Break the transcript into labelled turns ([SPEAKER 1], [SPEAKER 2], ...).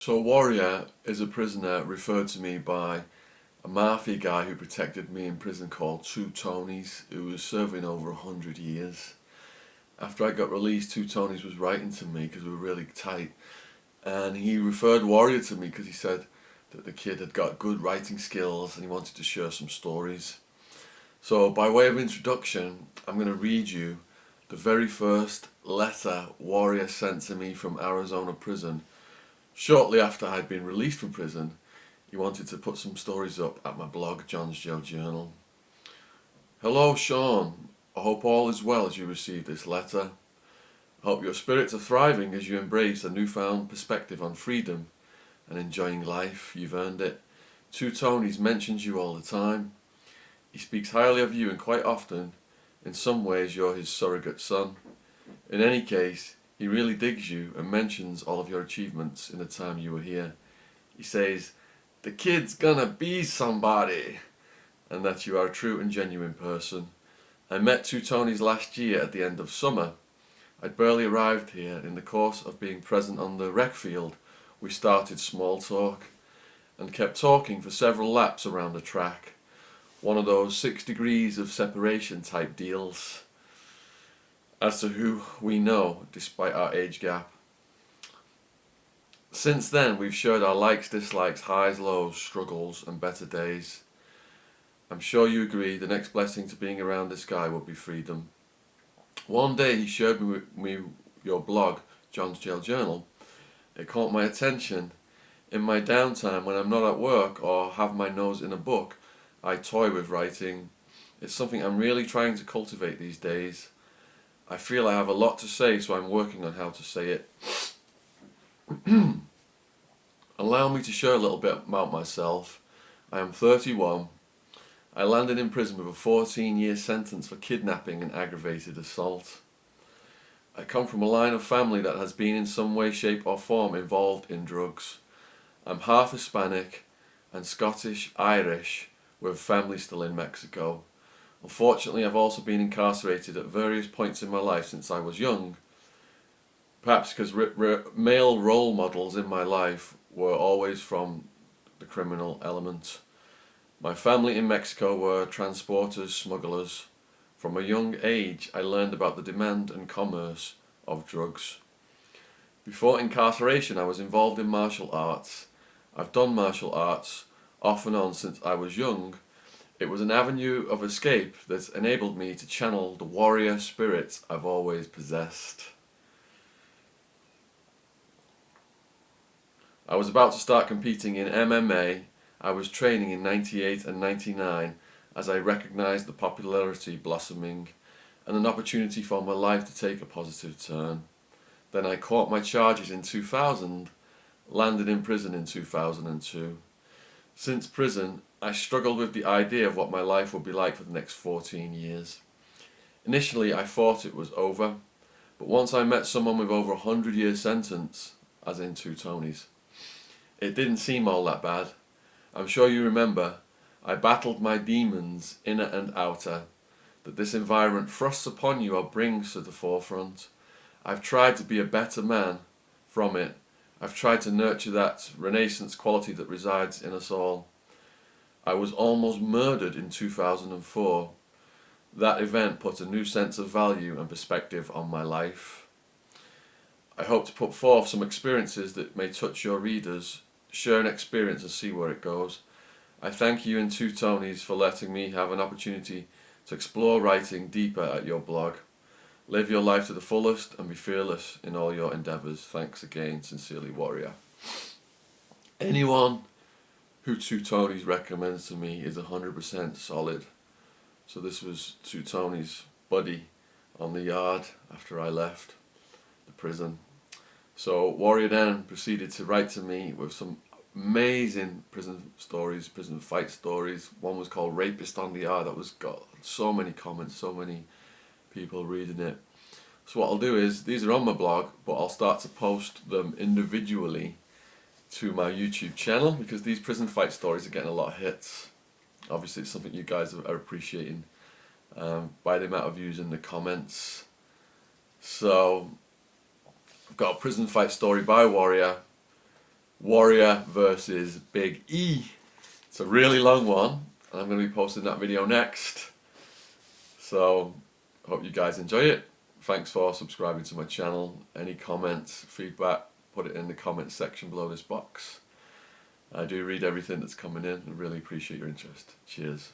[SPEAKER 1] So Warrior is a prisoner referred to me by a mafia guy who protected me in prison called Two Tonys, who was serving over 100 years. After I got released, Two Tonys was writing to me because we were really tight, and he referred Warrior to me because he said that the kid had got good writing skills and he wanted to share some stories. So by way of introduction, I'm going to read you the very first letter Warrior sent to me from Arizona prison. Shortly after I'd been released from prison, he wanted to put some stories up at my blog, John's Jail Journal. Hello, Shaun. I hope all is well as you receive this letter. I hope your spirits are thriving as you embrace a newfound perspective on freedom and enjoying life. You've earned it. Two Tonys mentions you all the time. He speaks highly of you and quite often, in some ways, you're his surrogate son. In any case, he really digs you and mentions all of your achievements in the time you were here. He says, the kid's gonna be somebody, and that you are a true and genuine person. I met Two Tonys last year at the end of summer. I'd barely arrived here. In the course of being present on the rec field, we started small talk and kept talking for several laps around the track. One of those 6 degrees of separation type deals as to who we know despite our age gap. Since then, we've shared our likes, dislikes, highs, lows, struggles, and better days. I'm sure you agree the next blessing to being around this guy would be freedom. One day he shared with me your blog, John's Jail Journal. It caught my attention. In my downtime, when I'm not at work or have my nose in a book, I toy with writing. It's something I'm really trying to cultivate these days. I feel I have a lot to say, so I'm working on how to say it. Allow me to share a little bit about myself. I am 31. I landed in prison with a 14-year sentence for kidnapping and aggravated assault. I come from a line of family that has been in some way, shape or form involved in drugs. I'm half Hispanic and Scottish-Irish with family still in Mexico. Unfortunately, I've also been incarcerated at various points in my life since I was young. Perhaps because male role models in my life were always from the criminal element. My family in Mexico were transporters, smugglers. From a young age, I learned about the demand and commerce of drugs. Before incarceration, I was involved in martial arts. I've done martial arts off and on since I was young. It was an avenue of escape that enabled me to channel the warrior spirit I've always possessed. I was about to start competing in MMA. I was training in 98 and 99 as I recognised the popularity blossoming and an opportunity for my life to take a positive turn. Then I caught my charges in 2000, landed in prison in 2002. Since prison, I struggled with the idea of what my life would be like for the next 14 years. Initially, I thought it was over, but once I met someone with over 100-year sentence, as in Two Tonys, it didn't seem all that bad. I'm sure you remember, I battled my demons, inner and outer, that this environment thrusts upon you or brings to the forefront. I've tried to be a better man from it. I've tried to nurture that renaissance quality that resides in us all. I was almost murdered in 2004. That event put a new sense of value and perspective on my life. I hope to put forth some experiences that may touch your readers, share an experience and see where it goes. I thank you and Two Tonys for letting me have an opportunity to explore writing deeper at your blog. Live your life to the fullest and be fearless in all your endeavours. Thanks again, sincerely, Warrior. Anyone who Two Tonys recommends to me is 100% solid. So this was Two Tonys' buddy on the yard after I left the prison. So Warrior then proceeded to write to me with some amazing prison stories, prison fight stories. One was called Rapist on the Yard. That was got so many comments, so many people reading it. So what I'll do is, these are on my blog, but I'll start to post them individually to my YouTube channel because these prison fight stories are getting a lot of hits. Obviously it's something you guys are appreciating by the amount of views in the comments. So I've got a prison fight story by Warrior Warrior versus Big E. It's a really long one, and I'm going to be posting that video next. So, hope you guys enjoy it. Thanks for subscribing to my channel. Any comments, feedback, put it in the comments section below this box. I do read everything that's coming in and really appreciate your interest. Cheers.